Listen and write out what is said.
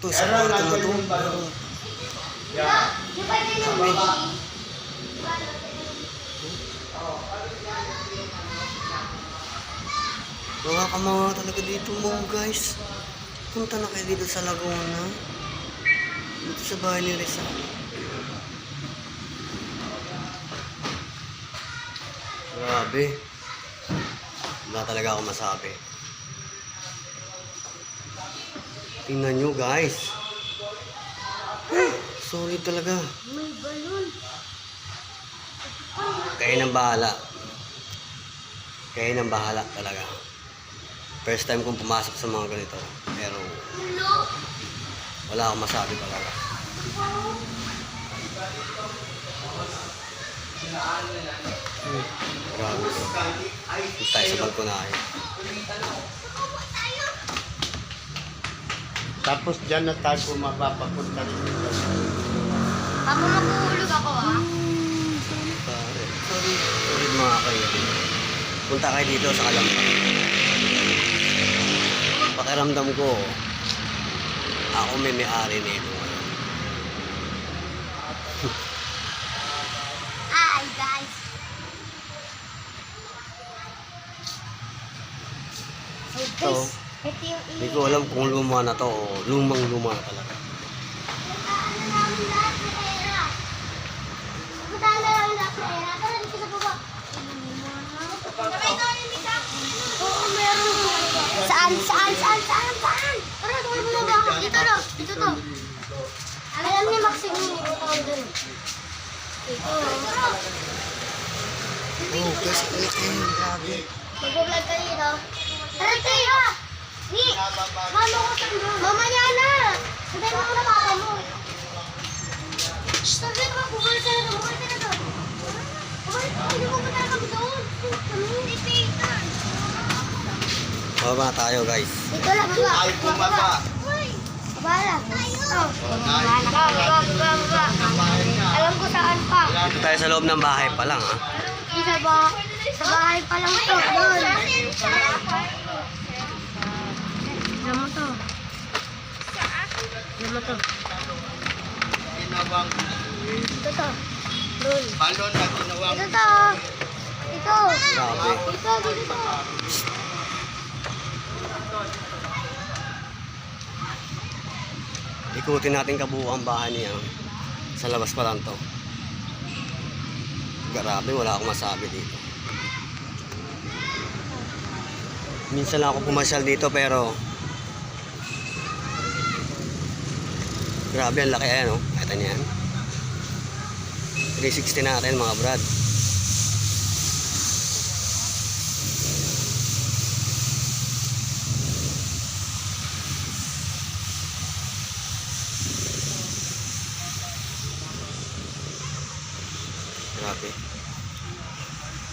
to sa kwarto na to. Mga kamanga talaga dito mo guys. Punta na kayo dito sa Laguna. Dito sa bahay ni Rizal. Grabe. Wala talaga ako masabi. Tingnan nyo guys. Solid talaga. May balon. Kayo nang bahala. Kayo nang bahala talaga. First time kong pumasok sa mga ganito. Pero wala akong masabi talaga. Grabe. Dito tayo sa balkonahe. Tapos dyan na tayo mapapapunta dito. Papa, maghuhulog ako Pare, sorry mga kaibigan. Punta kayo dito sa Kalampag. Pakiramdam ko, ako may-ari nito. Hi guys. So Ito, ito yung hindi ko alam kung luma na to o lumang-luma na talaga. Puntaan na namin lahat ng pera. Puntaan na namin lahat ng pera. Tara dito sa baba. Oo, meron. Saan? Tara, tuloy mo na ba? Dito to. Alam ni Maxine yung ipotawag doon. Dito. Oh, guys, laki. Grabe. Mag-vlog ka dito. Tara, tayo! Ni! Mama ko sa doon. Mamaya na! Sabi mo na papa mo. Sabi mo, bumalik ka na doon. Hindi mo ba tayo kami doon? Hindi, Peter. Baba tayo guys. Dito lang, baba. Ay, bumaba. Baba lang. Baba. Alam ko saan pa. Dito tayo sa loob ng bahay pa lang ha. Sa bahay pa lang to. Doon. Alam mo to. Ginawang Ito to. Doon. balon na ginawang Ito to. Ito. Grabe. Dito. Ikutin natin kabuuan bahay niya. Sa labas pa lang to. Grabe, wala akong masabi dito. Minsan lang ako pumasyal dito pero grabe, ang laki ayan, oh. Ito niyan. 360 natin mga brad. Grabe.